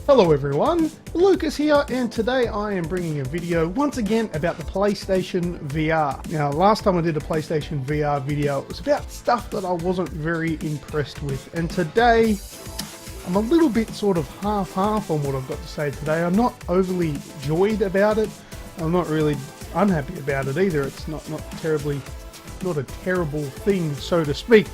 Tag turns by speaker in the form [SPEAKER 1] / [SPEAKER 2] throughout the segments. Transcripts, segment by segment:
[SPEAKER 1] Hello everyone, Lucas here, and today I am bringing a video once again about the PlayStation VR. Now, last time I did a PlayStation VR video, it was about stuff that I wasn't very impressed with, and today I'm a little bit sort of half-half on what I've got to say today. I'm not overly joyed about it. I'm not really unhappy about it either. It's not a terrible thing, so to speak.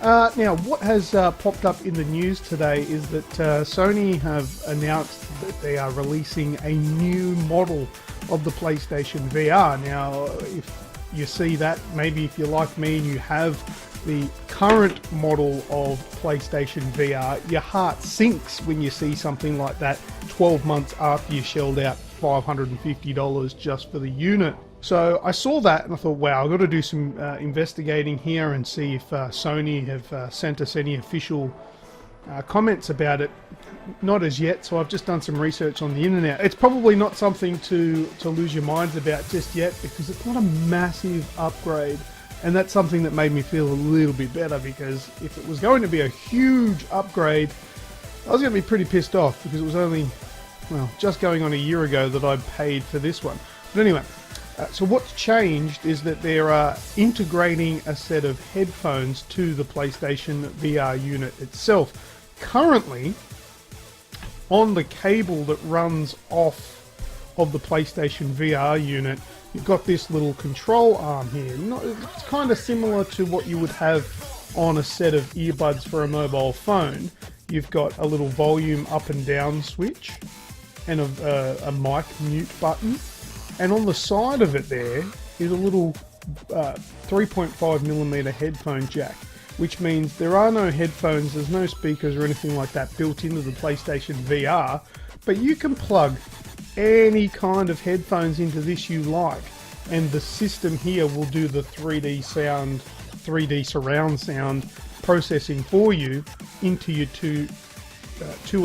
[SPEAKER 1] Now, what has popped up in the news today is that Sony have announced that they are releasing a new model of the PlayStation VR. Now, if you see that, maybe if you're like me and you have the current model of PlayStation VR, your heart sinks when you see something like that 12 months after you shelled out $550 just for the unit. So I saw that and I thought, wow, I've got to do some investigating here and see if Sony have sent us any official comments about it. Not as yet, so I've just done some research on the internet. It's probably not something to lose your minds about just yet, because it's not a massive upgrade, and that's something that made me feel a little bit better, because if it was going to be a huge upgrade, I was going to be pretty pissed off, because it was only, well, just going on a year ago that I paid for this one. But anyway, so what's changed is that they're integrating a set of headphones to the PlayStation VR unit itself. Currently, on the cable that runs off of the PlayStation VR unit, you've got this little control arm here. It's kind of similar to what you would have on a set of earbuds for a mobile phone. You've got a little volume up and down switch and a mic mute button. And on the side of it there is a little 3.5mm headphone jack, which means there are no headphones, there's no speakers or anything like that built into the PlayStation VR, but you can plug any kind of headphones into this you like, and the system here will do the 3D surround sound processing for you into your two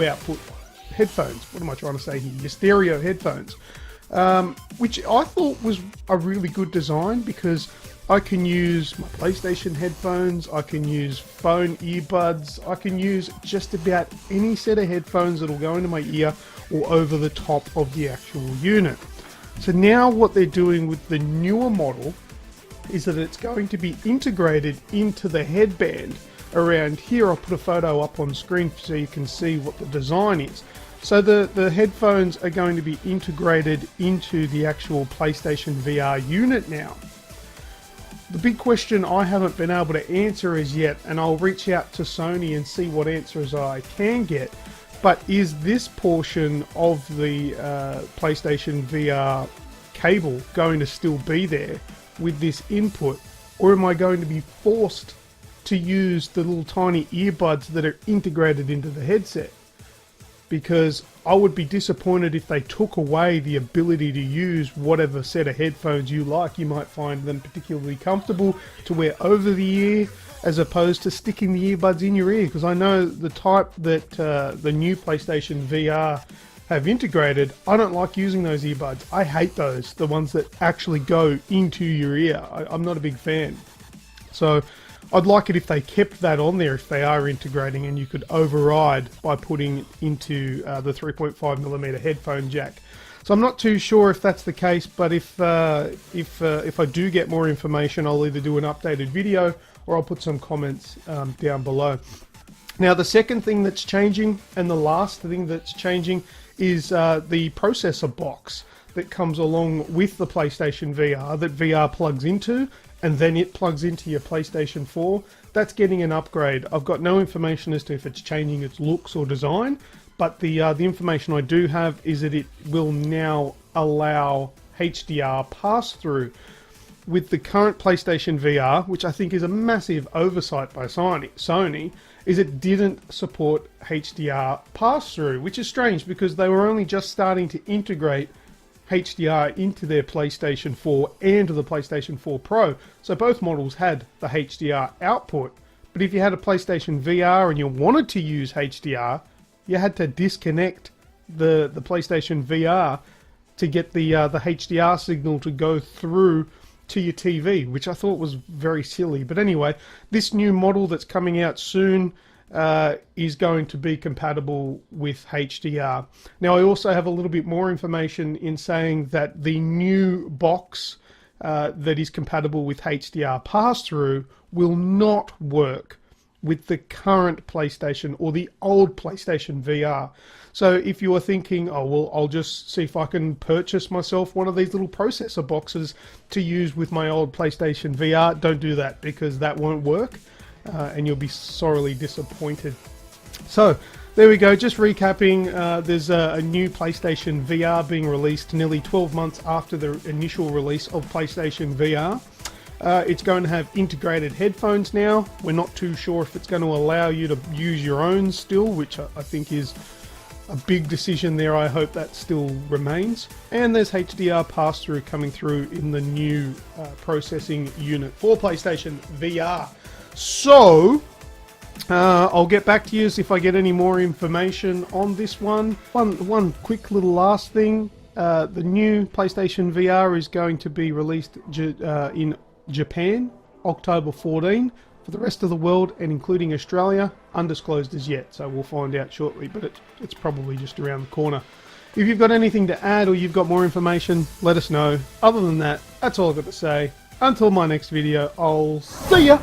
[SPEAKER 1] output headphones. What am I trying to say here? Your stereo headphones. Which I thought was a really good design, because I can use my PlayStation headphones, I can use phone earbuds, I can use just about any set of headphones that'll go into my ear or over the top of the actual unit. So now what they're doing with the newer model is that it's going to be integrated into the headband around here. I'll put a photo up on screen so you can see what the design is. So the headphones are going to be integrated into the actual PlayStation VR unit now. The big question I haven't been able to answer as yet, and I'll reach out to Sony and see what answers I can get, but is this portion of the PlayStation VR cable going to still be there with this input, or am I going to be forced to use the little tiny earbuds that are integrated into the headset? Because I would be disappointed if they took away the ability to use whatever set of headphones you like. You might find them particularly comfortable to wear over the ear, as opposed to sticking the earbuds in your ear, because I know the type that the new PlayStation VR have integrated, I don't like using those earbuds. I hate those, the ones that actually go into your ear. I'm not a big fan. So I'd like it if they kept that on there, if they are integrating, and you could override by putting it into the 3.5mm headphone jack. So I'm not too sure if that's the case, but if I do get more information, I'll either do an updated video or I'll put some comments down below. Now, the second thing that's changing, and the last thing that's changing, is the processor box that comes along with the PlayStation VR that VR plugs into, and then it plugs into your PlayStation 4. That's getting an upgrade. I've got no information as to if it's changing its looks or design, but the information I do have is that it will now allow HDR pass-through. With the current PlayStation VR, which I think is a massive oversight by Sony, is it didn't support HDR pass-through, which is strange because they were only just starting to integrate HDR into their PlayStation 4 and the PlayStation 4 Pro. So both models had the HDR output, but if you had a PlayStation VR and you wanted to use HDR, you had to disconnect the PlayStation VR to get the HDR signal to go through to your TV, which I thought was very silly. But anyway, this new model that's coming out soon is going to be compatible with HDR. Now, I also have a little bit more information in saying that the new box that is compatible with HDR pass-through will not work with the current PlayStation or the old PlayStation VR. So if you are thinking, oh well, I'll just see if I can purchase myself one of these little processor boxes to use with my old PlayStation VR, don't do that, because that won't work and you'll be sorely disappointed. So there we go, just recapping, there's a new PlayStation VR being released nearly 12 months after the initial release of PlayStation VR. It's going to have integrated headphones now. We're not too sure if it's going to allow you to use your own still, which I think is a big decision there. I hope that still remains. And there's HDR pass-through coming through in the new processing unit for PlayStation VR. So I'll get back to you if I get any more information on this one. One quick little last thing. The new PlayStation VR is going to be released in Japan, October 14. For the rest of the world, and including Australia, undisclosed as yet, so we'll find out shortly, but it's probably just around the corner. If you've got anything to add or you've got more information, let us know. Other than that, that's all I've got to say. Until my next video, I'll see ya!